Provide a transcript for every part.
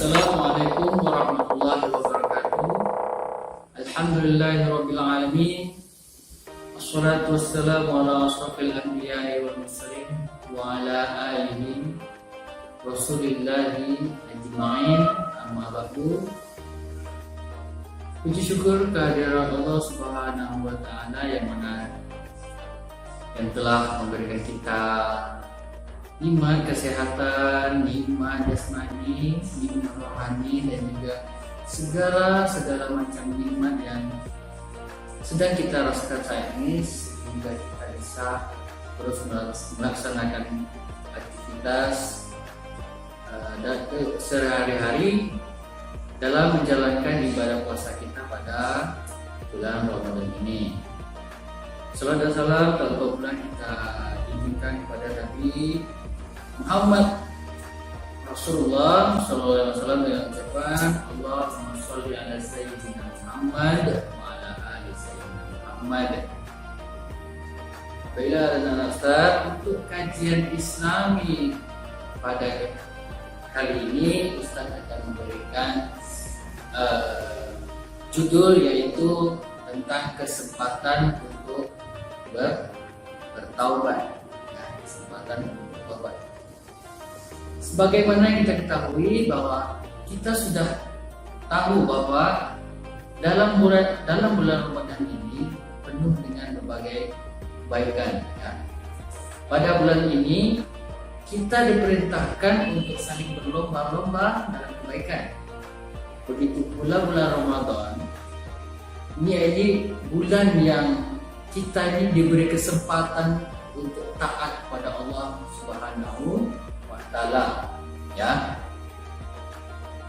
Assalamualaikum warahmatullahi wabarakatuh. Alhamdulillahirabbil alamin. Wassalatu wassalamu ala asyrafil anbiya'i wal mursalin wa ala alihi rasulillahi ajma'in. Amma ba'du. Puji syukur kehadirat Allah Subhanahu wa taala yang telah memberikan kita nikmat kesehatan, nikmat jasmani, nikmat rohani, dan juga segala macam nikmat yang sedang kita rasakan saat ini, sehingga kita bisa terus melaksanakan aktivitas sehari-hari dalam menjalankan ibadah puasa kita pada bulan Ramadan ini. Salam dan salam terutama kita tunjukkan kepada Nabi Muhammad Rasulullah SAW dengan ucapan Allahumma sholli ala sayyidina Muhammad wa ala ali sayyidina Muhammad. Baiklah anak-anak Ustaz, untuk kajian Islami pada kali ini Ustaz akan memberikan judul yaitu tentang kesempatan untuk bertaubat. Kesempatan untuk bertaubat. Sebagaimana yang kita ketahui bahwa kita sudah tahu bahwa dalam bulan Ramadan ini penuh dengan berbagai kebaikan. Ya. Pada bulan ini kita diperintahkan untuk saling berlomba-lomba dalam kebaikan. Begitu pula bulan Ramadan. Ini bulan yang kita ini diberi kesempatan untuk taat kepada Allah Subhanahu wa taala, ya.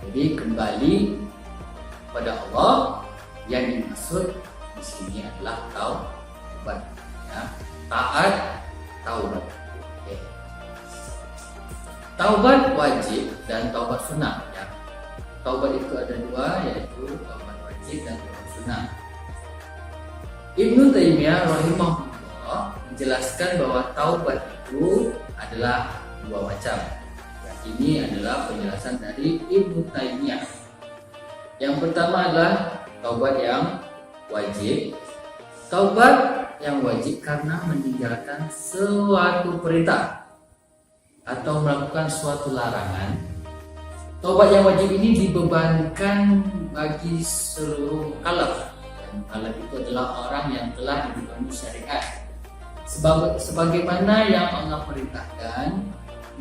Jadi kembali pada Allah, yang dimaksud di sini adalah taubat, ya. Taat, taubat. Okay. Taubat wajib dan taubat sunnah, ya. Taubat itu ada dua, yaitu taubat wajib dan taubat sunnah. Ibnu Taimiyah rahimahullah menjelaskan bahwa taubat itu adalah dua macam. Ya, ini adalah penjelasan dari Ibnu Taimiyah. Yang pertama adalah taubat yang wajib. Taubat yang wajib karena meninggalkan suatu perintah atau melakukan suatu larangan. Taubat yang wajib ini dibebankan bagi seluruh mukallaf. Mukallaf itu adalah orang yang telah dibebani syariat sebagaimana yang Allah perintahkan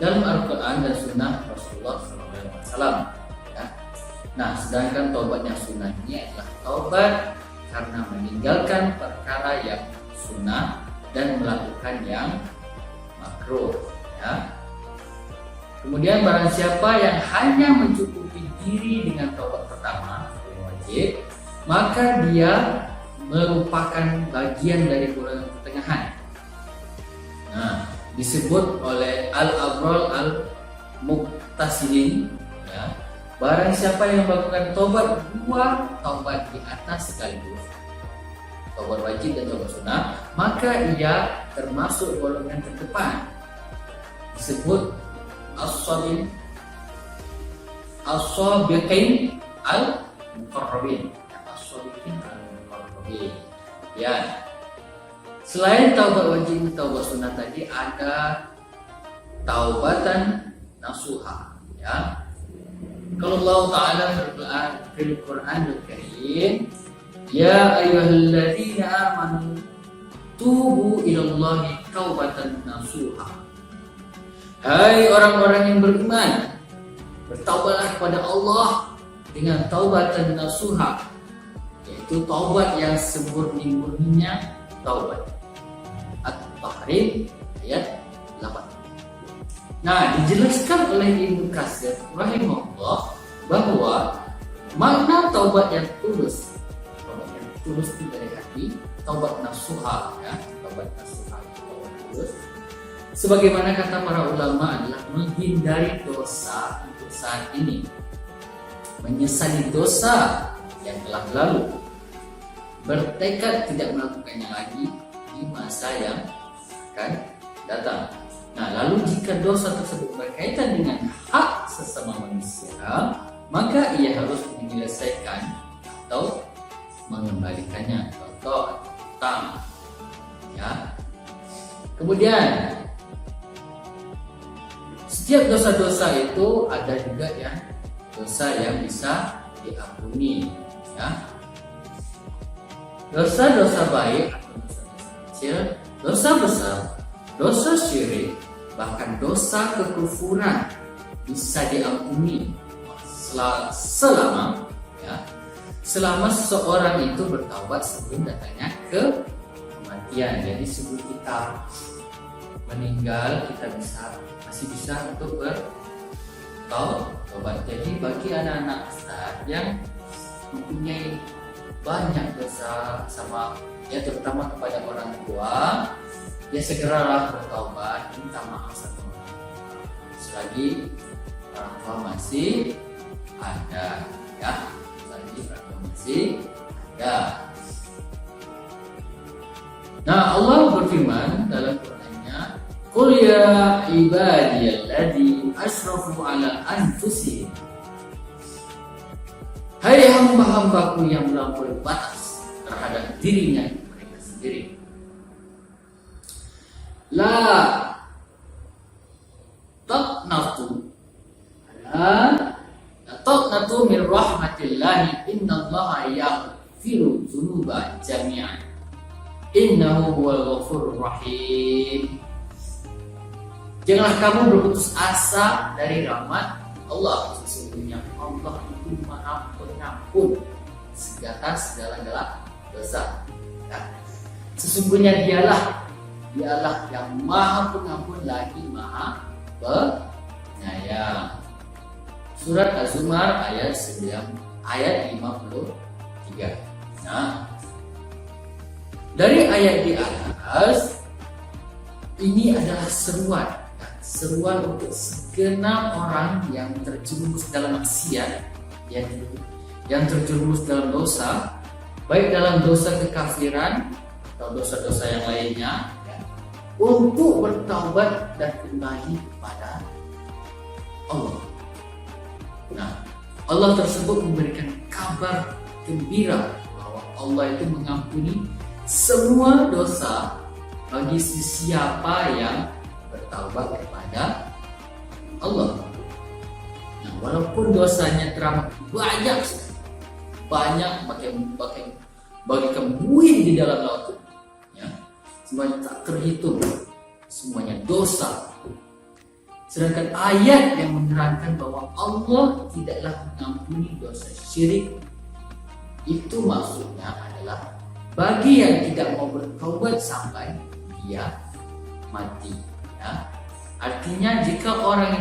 dalam Al-Quran dan Sunnah Rasulullah SAW. Ya. Nah, sedangkan taubat yang sunnah ini adalah taubat karena meninggalkan perkara yang sunnah dan melakukan yang makruh. Ya. Kemudian barang siapa yang hanya mencukupi diri dengan taubat pertama yang wajib, maka dia merupakan bagian dari golongan pertengahan. Nah, disebut oleh Al-Abrol Al-Muqtasidin, ya, barang siapa yang melakukan taubat dua taubat di atas sekaligus, taubat wajib dan taubat sunnah, maka ia termasuk golongan terdepan. Disebut as-sabiqin al-muqarrabin. Ya. Selain taubat wajib, taubat sunnah tadi ada taubatan nasuha, ya. Kalau Allah Ta'ala fil Qur'anul Karim, ya ayyuhalladzina amanu tubu ilallahi taubatan nasuha. Hai orang-orang yang beriman, bertaubatlah kepada Allah dengan taubatan nasuha, yaitu taubat yang semurni-murninya taubat. At-Tahrim ayat 8. Nah, dijelaskan oleh Ibnu Katsir rahimahullah bahwa makna taubat yang tulus itu dari hati, taubat nasuha, ya, taubat nasuha, taubat tulus. Sebagaimana kata para ulama adalah menghindari dosa untuk saat ini, menyesali dosa yang telah berlalu, bertekad tidak melakukannya lagi di masa yang akan datang. Nah, lalu jika dosa tersebut berkaitan dengan hak sesama manusia, maka ia harus menyelesaikan atau mengembalikannya, contoh utang. Ya. Kemudian setiap dosa-dosa itu ada juga yang dosa yang bisa diampuni, ya. Dosa-dosa baik atau dosa-dosa kecil, dosa besar, dosa syirik, bahkan dosa kekufuran bisa diampuni selama seseorang itu bertaubat sebelum datangnya kematian. Jadi sebelum kita meninggal kita masih bisa untuk bertaubat. Jadi bagi anak-anak Ustaz yang mempunyai banyak dosa sama terutama kepada orang tua, segeralah bertaubat, minta maaf sama orang tua selagi orang tua masih ada, ya. Selagi orang tua masih ada. Nah, Allah berfirman dalam Qur'annya, "Qul ya ibadiyalladzina asrafu ala anfusihim." Hai hamba-hambaku yang melampaui batas terhadap dirinya mereka sendiri. La taqnatu min rahmatillahi innallaha yaghfiru dzunuba jami'an. Innahu huwal ghafurur rahim. Janganlah kamu berputus asa dari rahmat Allah. Sesungguhnya Allah itu Maha Pengampun segala dosa. Nah, sesungguhnya dialah yang Maha Pengampun lagi Maha Penyayang. Surat Az-Zumar ayat 53. Nah, dari ayat di atas ini adalah seruan untuk segenap orang yang terjerumus dalam maksiat, yang terjerumus dalam dosa, baik dalam dosa kekafiran atau dosa-dosa yang lainnya, untuk bertaubat dan kembali kepada Allah. Nah, Allah tersebut memberikan kabar gembira bahwa Allah itu mengampuni semua dosa bagi siapa yang bertaubat kepada Allah. Nah, walaupun dosanya teramat banyak bagaikan buih di dalam laut, ya, semuanya tak terhitung, semuanya dosa. Sedangkan ayat yang menerangkan bahwa Allah tidaklah mengampuni dosa syirik, itu maksudnya adalah bagi yang tidak mau bertaubat sampai dia mati. Ya. Artinya jika orang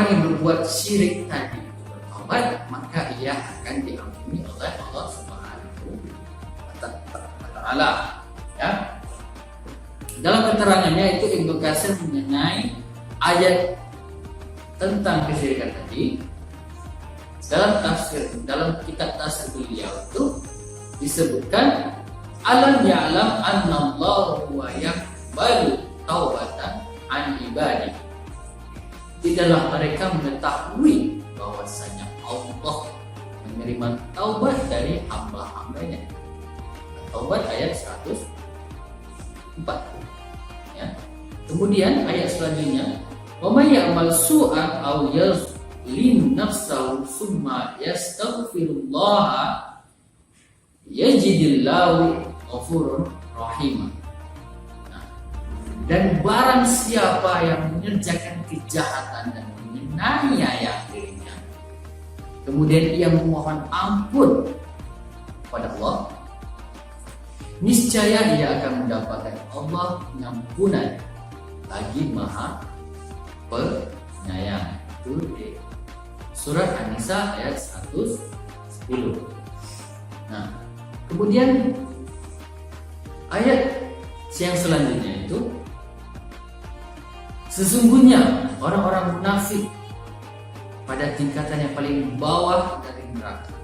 yang berbuat syirik tadi itu bertaubat, maka ia akan diampuni oleh Allah Subhanahu wa Ta'ala. Ya. Dalam keterangannya itu Ibnu Katsir mengenai ayat tentang kesyirikan tadi, dalam kitab tafsir beliau itu disebutkan, alam ya'lam annallahu wa yaqbalu taubatan an ibadi. Tidaklah mereka mengetahui bahwasanya Allah menerima taubat dari hamba-hambanya. Taubat ayat 104. Ya. Kemudian ayat selanjutnya, wa may ya'mal su'an aw yazlim nafsahu summa yastaghfirullah yajidillahu ghafurur rahim. Nah, dan barang siapa yang mengerjakan kejahatan dan menganiaya dirinya, kemudian ia memohon ampun kepada Allah, niscaya ia akan mendapatkan Allah pengampunan lagi Maha Penyayang. Itu di surat An-Nisa ayat 110. Nah, kemudian ayat yang selanjutnya itu, sesungguhnya orang-orang munafik pada tingkatan yang paling bawah dari neraka,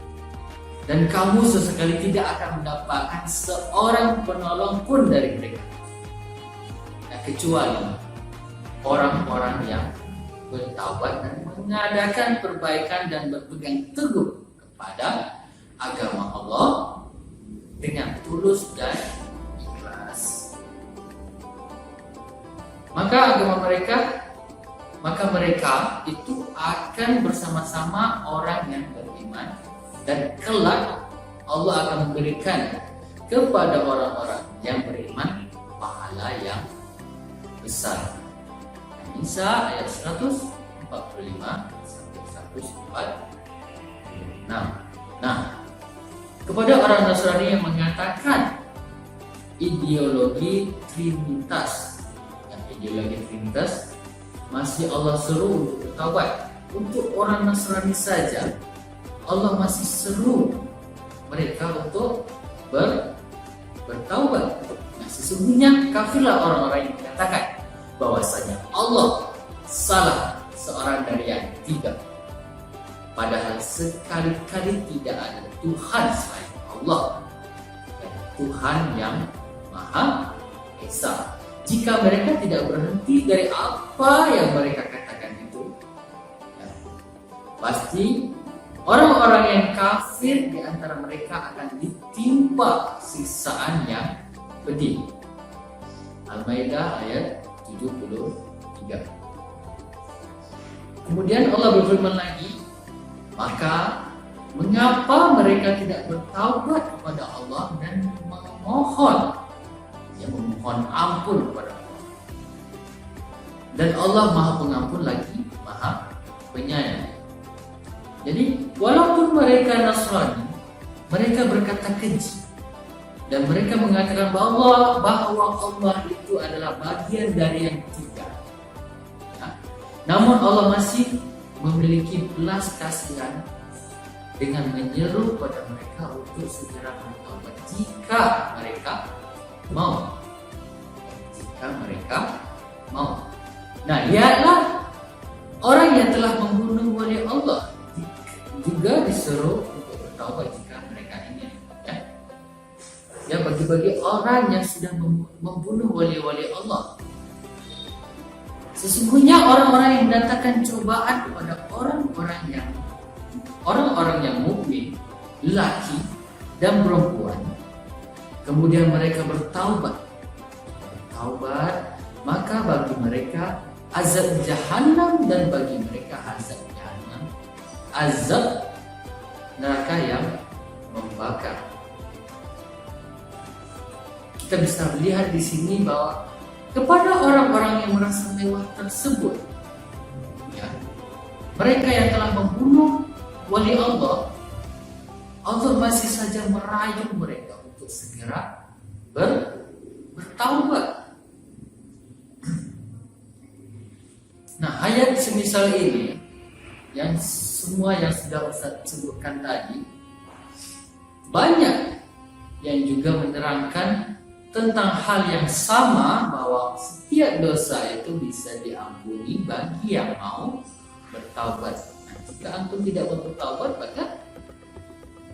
dan kamu sesekali tidak akan mendapatkan seorang penolong pun dari mereka, kecuali orang-orang yang bertaubat bertaubat dan mengadakan perbaikan dan berpegang teguh kepada agama Allah dengan tulus dan ikhlas. Maka mereka itu akan bersama-sama orang yang beriman, dan kelak Allah akan memberikan kepada orang-orang yang beriman pahala yang besar. Nisa ayat 145 sampai 146. Nah, kepada orang Nasrani yang mengatakan ideologi Trinitas, masih Allah seru untuk bertaubat. Untuk orang Nasrani saja Allah masih seru mereka untuk bertaubat. Nah, sesungguhnya kafirlah orang-orang yang mengatakan bahwasanya Allah salah seorang dari yang tiga, padahal sekali-kali tidak ada Tuhan selain Allah, dan Tuhan yang Maha Esa. Jika mereka tidak berhenti dari apa yang mereka katakan itu, ya, pasti orang-orang yang kafir di antara mereka akan ditimpa siksaan yang pedih. Al-Maidah ayat 73. Kemudian Allah berfirman lagi, maka mengapa mereka tidak bertaubat kepada Allah dan memohon ampun kepada Allah? Dan Allah Maha Pengampun lagi Maha Penyayang. Jadi walaupun mereka Nasrani, mereka berkata keji dan mereka mengatakan bahwa Allah itu adalah bagian dari yang tiga. Ya. Namun Allah masih memiliki belas kasihan dengan menyeru pada mereka untuk segera bertaubat jika mereka mau. Nah, lihatlah orang yang telah membunuh wali Allah juga disuruh untuk bertaubat jika mereka ingin. Ya, bagi orang yang sudah membunuh wali-wali Allah. Sesungguhnya orang-orang yang mendatangkan cobaan kepada orang-orang yang mukmin, lelaki dan perempuan, kemudian mereka bertaubat, maka bagi mereka azab jahanam, dan bagi mereka azab neraka yang membakar. Kita bisa melihat di sini bahwa kepada orang-orang yang merasa mewah tersebut, ya, mereka yang telah membunuh wali Allah masih saja merayu mereka untuk segera bertaubat. Nah, ayat semisal ini yang semua yang sudah Ustaz sebutkan tadi, banyak yang juga menerangkan tentang hal yang sama, bahwa setiap dosa itu bisa diampuni bagi yang mau bertaubat. Nah, jika antum tidak mau bertaubat, maka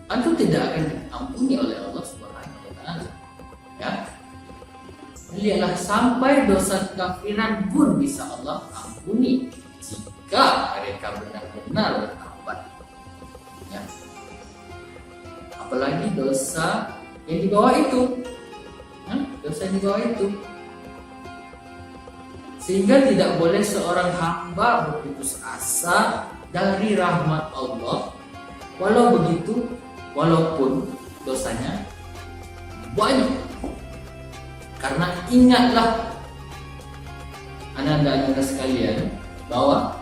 antum tidak akan diampuni oleh Allah Subhanahu wa Ta'ala. Ya. Lihatlah, sampai dosa kekafiran pun bisa Allah ampuni jika mereka benar-benar bertaubat. Ya. Apalagi dosa yang di bawah itu. Sehingga tidak boleh seorang hamba berputus asa dari rahmat Allah, walaupun dosanya banyak. Karena ingatlah anak-anak sekalian bahwa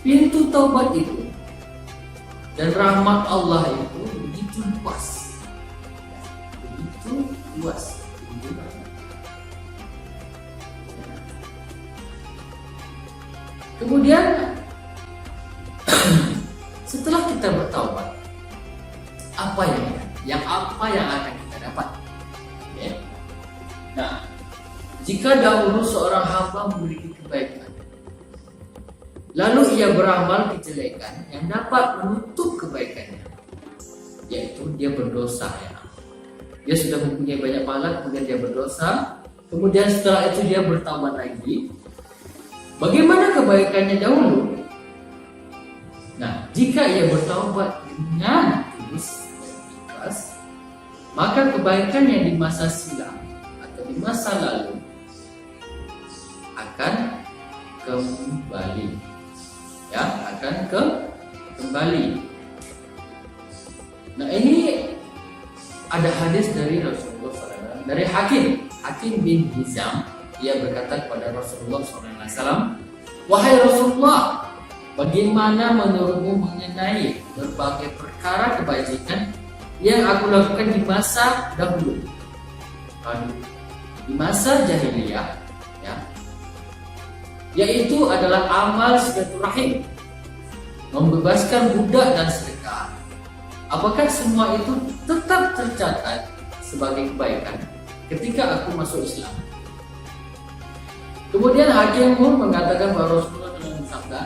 pintu taubat itu dan rahmat Allah itu begitu luas. Kemudian setelah kita bertaubat, apa yang akan kita dapat? Ya. Nah, jika dahulu seorang hamba memiliki kebaikan, lalu ia beramal kejelekan yang dapat menutup kebaikannya, yaitu dia berdosa. Dia sudah mempunyai banyak pahala, kemudian dia berdosa, kemudian setelah itu dia bertaubat lagi, Bagaimana kebaikannya dahulu? Nah, jika ia bertaubat dengan tulus dan ikhlas, maka kebaikan yang di masa silam atau di masa lalu akan kembali, ya, akan kembali. Nah, ini ada hadis dari Rasulullah SAW, dari Hakim bin Hizam. Ia berkata kepada Rasulullah SAW, "Wahai Rasulullah, bagaimana menurutmu mengenai berbagai perkara kebajikan yang aku lakukan di masa dahulu, di masa jahiliyah, ya, yaitu adalah amal silaturahim, membebaskan budak dan sedekah. Apakah semua itu tetap tercatat sebagai kebaikan ketika aku masuk Islam?" Kemudian Hakim pun mengatakan bahwa Rasulullah telah bersabda,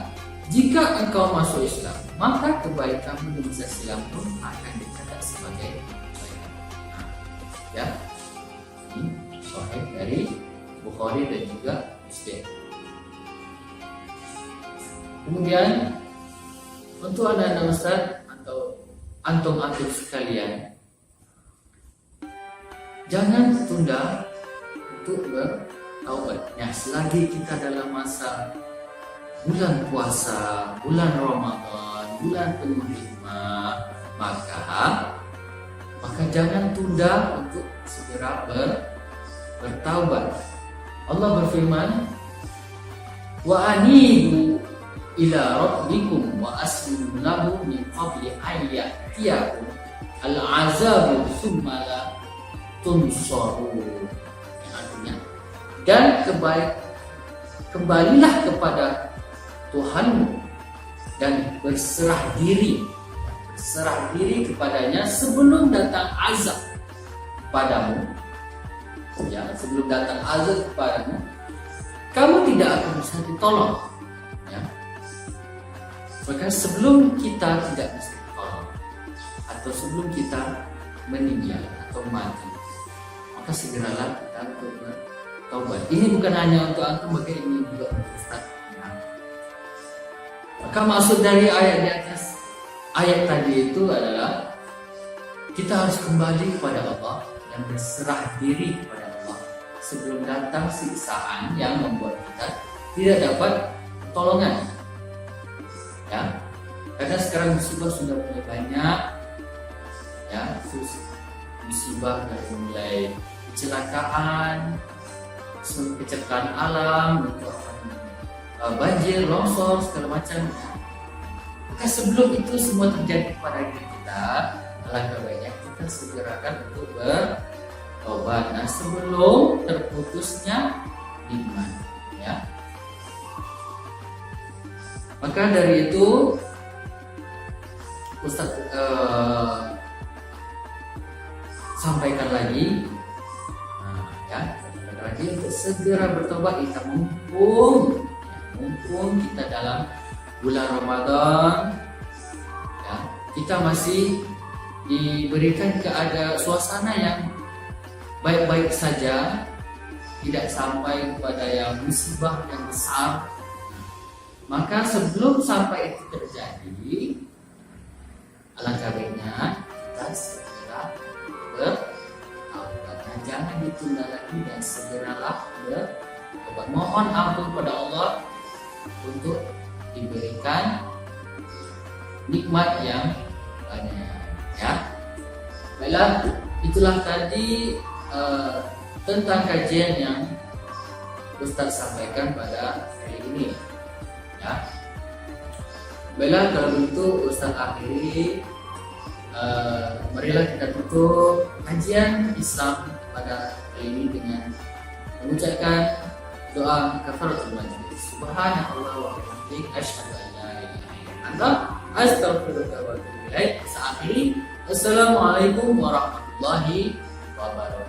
"Jika engkau masuk Islam, maka kebaikanmu di masa silam pun akan dicatat sebagai kebaikan." Nah, ya, ini sahih dari Bukhari dan juga Muslim. Kemudian untuk anak-anak Ustaz atau antum-antum sekalian, jangan tunda untuk bertaubat. Ya, selagi kita dalam masa bulan puasa, bulan Ramadan, bulan penuh hikmah, maka jangan tunda untuk segera bertaubat. Allah berfirman, "Wa anibu ila rabbikum wa aslimu lahu min qabli an ya'tiyakum al-azabu tsumma la tunsarun." Artinya, dan kembalilah kepada Tuhanmu dan berserah diri kepadanya sebelum datang azab kepadamu. Ya, sebelum datang azab kepadamu, kamu tidak akan bisa ditolong. Ya. Maka sebelum kita tidak bisa ditolong, atau sebelum kita meninggal atau mati, maka segeralah kita untuk bertaubat. Ini bukan hanya untuk antum, maka ini juga untuk Ustaz. Ya. Maka maksud dari ayat di atas ayat tadi itu adalah kita harus kembali kepada Allah dan berserah diri kepada Allah sebelum datang siksaan yang membuat kita tidak dapat pertolongan. Ya, karena sekarang musibah sudah mulai banyak. Ya, musibah dari mulai kecelakaan alam, banjir, longsor, segala macam. Maka sebelum itu semua terjadi kepada diri kita, alangkah baiknya kita segerakan untuk bertobat. Nah, sebelum terputusnya iman, ya. Maka dari itu Ustaz sampaikan lagi, untuk segera bertobat. Kita mumpung kita dalam bulan Ramadan, ya, kita masih diberikan suasana yang baik-baik saja, tidak sampai kepada yang musibah yang besar. Maka sebelum sampai itu terjadi, alangkah baiknya kita segera bertobat. Jangan ditunda lagi dan segeralah bertobat. Mohon ampun kepada Allah untuk diberikan nikmat yang banyak, ya. Baiklah, itulah tadi tentang kajian yang Ustaz sampaikan pada hari ini, ya. Baiklah, kalau begitu Ustaz akhiri, marilah kita tutup kajian Islam pada hari ini dengan mengucapkan doa kafaratul majlis. Subhanallah wa bihamdihi, asyhadu an la ilaha illa anta, astaghfiruka wa atubu ilaik. Assalamualaikum warahmatullahi wabarakatuh.